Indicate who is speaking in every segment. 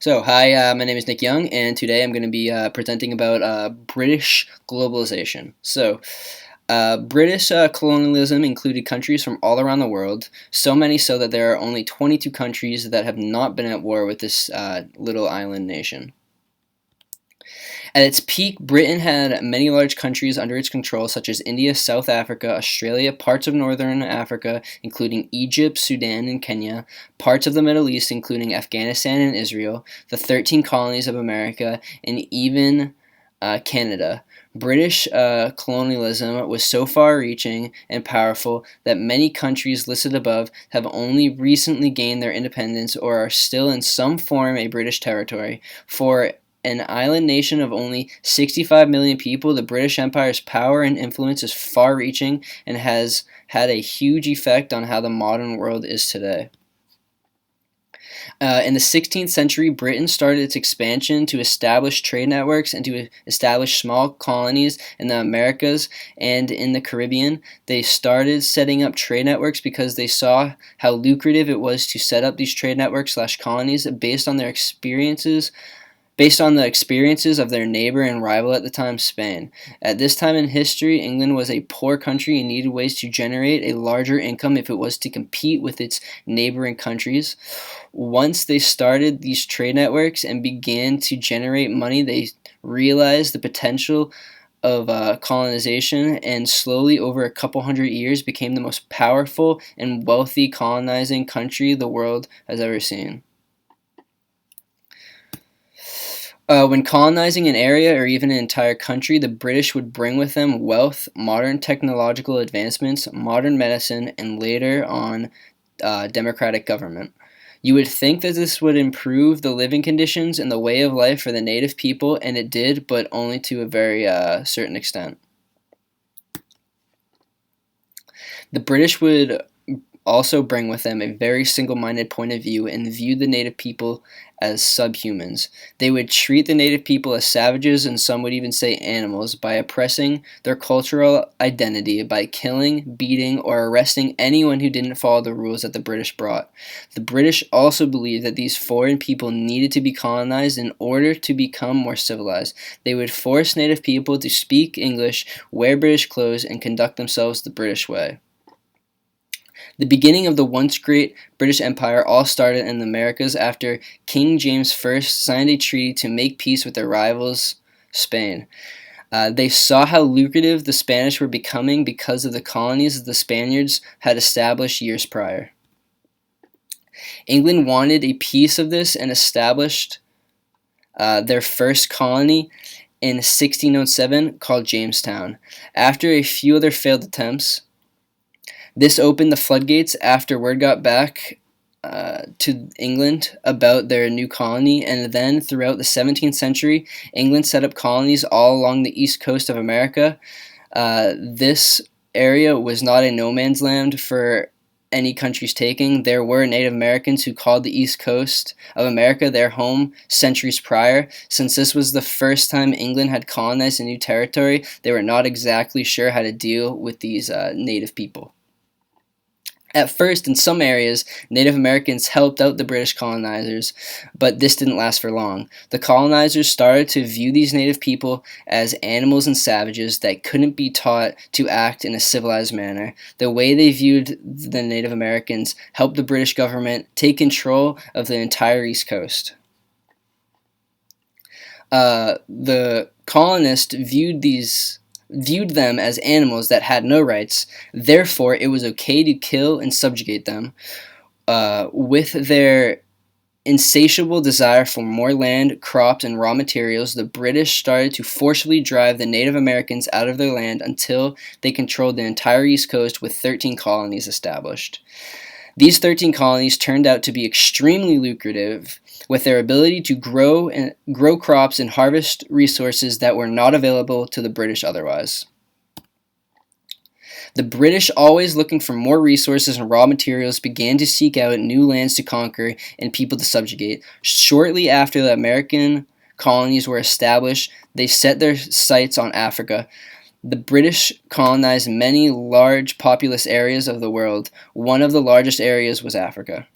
Speaker 1: Hi, my name is Nick Young, and today I'm going to be presenting about British globalization. British colonialism included countries from all around the world, so many so that there are only 22 countries that have not been at war with this little island nation. At its peak, Britain had many large countries under its control, such as India, South Africa, Australia, parts of northern Africa, including Egypt, Sudan, and Kenya, parts of the Middle East, including Afghanistan and Israel, the 13 colonies of America, and even Canada. British colonialism was so far reaching and powerful that many countries listed above have only recently gained their independence or are still in some form a British territory. For an island nation of only 65 million people, the British Empire's power and influence is far reaching and has had a huge effect on how the modern world is today. In the 16th century, Britain started its expansion to establish trade networks and to establish small colonies in the Americas and in the Caribbean. They started setting up trade networks because they saw how lucrative it was to set up these trade networks/colonies based on the experiences of their neighbor and rival at the time, Spain. At this time in history, England was a poor country and needed ways to generate a larger income if it was to compete with its neighboring countries. Once they started these trade networks and began to generate money, they realized the potential of colonization, and slowly over a couple hundred years became the most powerful and wealthy colonizing country the world has ever seen. When colonizing an area or even an entire country, the British would bring with them wealth, modern technological advancements, modern medicine, and later on democratic government. You would think that this would improve the living conditions and the way of life for the native people, and it did, but only to a very certain extent. The British would also bring with them a very single-minded point of view and viewed the native people as subhumans. They would treat the native people as savages, and some would even say animals, by oppressing their cultural identity by killing, beating, or arresting anyone who didn't follow the rules that the British brought. The British also believed that these foreign people needed to be colonized in order to become more civilized. They would force native people to speak English, wear British clothes, and conduct themselves the British way. The beginning of the once great British Empire all started in the Americas after King James I signed a treaty to make peace with their rivals, Spain. They saw how lucrative the Spanish were becoming because of the colonies that the Spaniards had established years prior. England wanted a piece of this and established their first colony in 1607 called Jamestown. After a few other failed attempts, this opened the floodgates after word got back to England about their new colony, and then throughout the 17th century, England set up colonies all along the east coast of America. This area was not a no man's land for any country's taking. There were Native Americans who called the east coast of America their home centuries prior. Since this was the first time England had colonized a new territory, they were not exactly sure how to deal with these native people. At first, in some areas, Native Americans helped out the British colonizers, but this didn't last for long. The colonizers started to view these native people as animals and savages that couldn't be taught to act in a civilized manner. The way they viewed the Native Americans helped the British government take control of the entire East Coast. The colonists viewed them as animals that had no rights. Therefore, it was okay to kill and subjugate them. With their insatiable desire for more land, crops, and raw materials, the British started to forcibly drive the Native Americans out of their land until they controlled the entire East Coast with 13 colonies established. These 13 colonies turned out to be extremely lucrative, with their ability to grow crops and harvest resources that were not available to the British otherwise. The British, always looking for more resources and raw materials, began to seek out new lands to conquer and people to subjugate. Shortly after the American colonies were established, they set their sights on Africa. The British colonized many large populous areas of the world. One of the largest areas was Africa.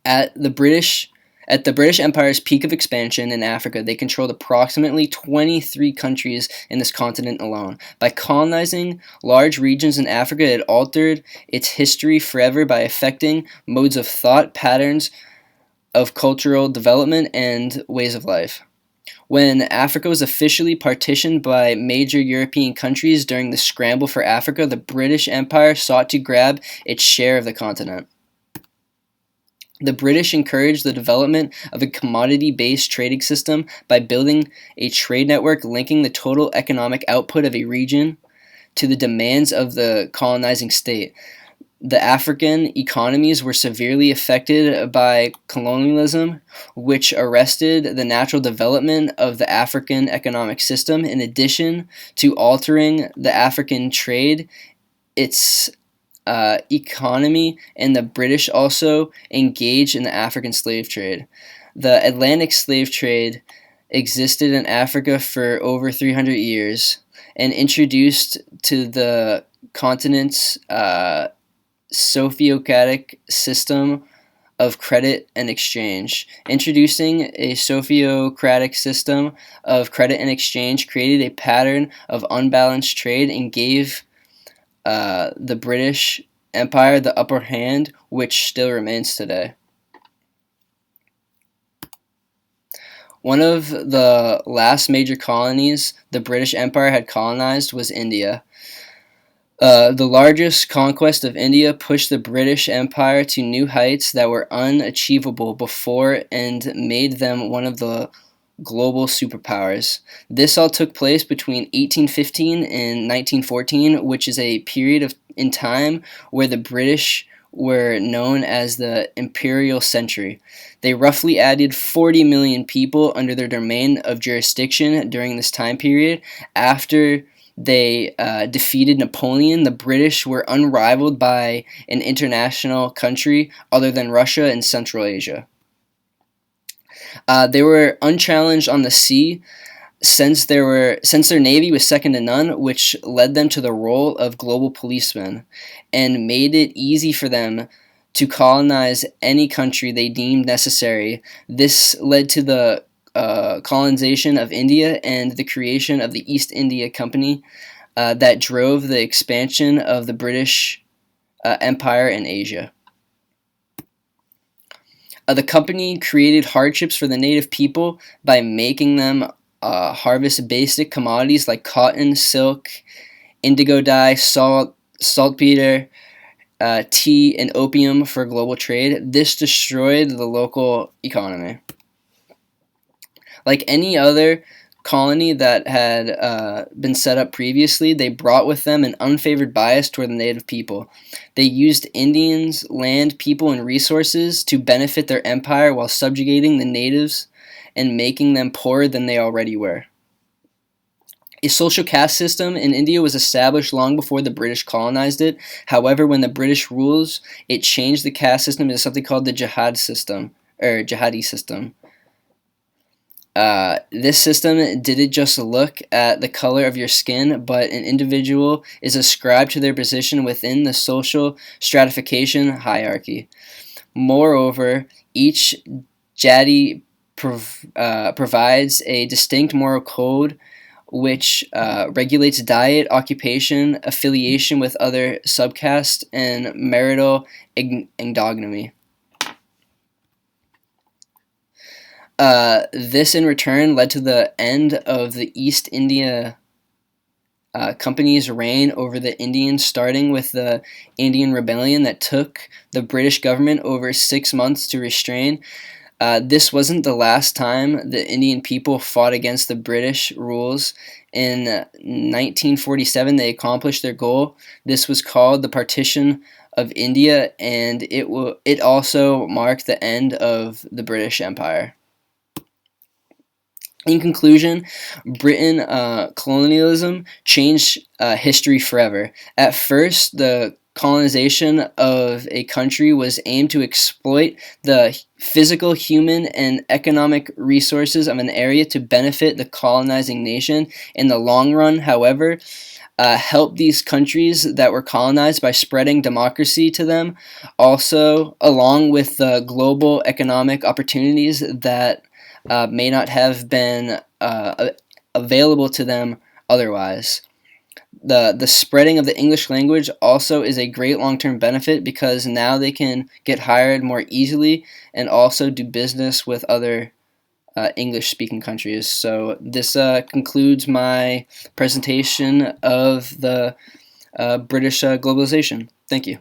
Speaker 1: At At the British Empire's peak of expansion in Africa, they controlled approximately 23 countries in this continent alone. By colonizing large regions in Africa, it altered its history forever by affecting modes of thought, patterns of cultural development, and ways of life. When Africa was officially partitioned by major European countries during the scramble for Africa, the British Empire sought to grab its share of the continent. The British encouraged the development of a commodity-based trading system by building a trade network linking the total economic output of a region to the demands of the colonizing state. The African economies were severely affected by colonialism, which arrested the natural development of the African economic system. In addition to altering the African trade, its economy, and the British also engaged in the African slave trade. The Atlantic slave trade existed in Africa for over 300 years and introduced to the continent's sophocratic system of credit and exchange. Introducing a sophocratic system of credit and exchange created a pattern of unbalanced trade and gave the British Empire the upper hand, which still remains today. One of the last major colonies the British Empire had colonized was India. The largest conquest of India pushed the British Empire to new heights that were unachievable before and made them one of the global superpowers. This all took place between 1815 and 1914, which is a period in time where the British were known as the Imperial Century. They roughly added 40 million people under their domain of jurisdiction during this time period. After they defeated Napoleon, the British were unrivaled by an international country other than Russia and Central Asia. They were unchallenged on the sea since their navy was second to none, which led them to the role of global policemen and made it easy for them to colonize any country they deemed necessary. This led to the colonization of India and the creation of the East India Company that drove the expansion of the British Empire in Asia. The company created hardships for the native people by making them harvest basic commodities like cotton, silk, indigo dye, saltpeter, tea, and opium for global trade. This destroyed the local economy. Like any other colony that had been set up previously, they brought with them an unfavored bias toward the native people. They used Indians, land, people, and resources to benefit their empire while subjugating the natives and making them poorer than they already were. A social caste system in India was established long before the British colonized it. However, when the British rules, it changed the caste system into something called the jihadi system. This system didn't just look at the color of your skin, but an individual is ascribed to their position within the social stratification hierarchy. Moreover, each jati provides a distinct moral code which regulates diet, occupation, affiliation with other subcastes, and marital endogamy. This in return led to the end of the East India Company's reign over the Indians, starting with the Indian Rebellion that took the British government over 6 months to restrain. This wasn't the last time the Indian people fought against the British rules. In 1947, they accomplished their goal. This was called the Partition of India, and it also marked the end of the British Empire. In conclusion, Britain colonialism changed history forever. At first, the colonization of a country was aimed to exploit the physical, human, and economic resources of an area to benefit the colonizing nation. In the long run, however, help these countries that were colonized by spreading democracy to them, also along with the global economic opportunities that may not have been available to them otherwise. The spreading of the English language also is a great long-term benefit because now they can get hired more easily and also do business with other English-speaking countries. So this concludes my presentation of the British globalization. Thank you.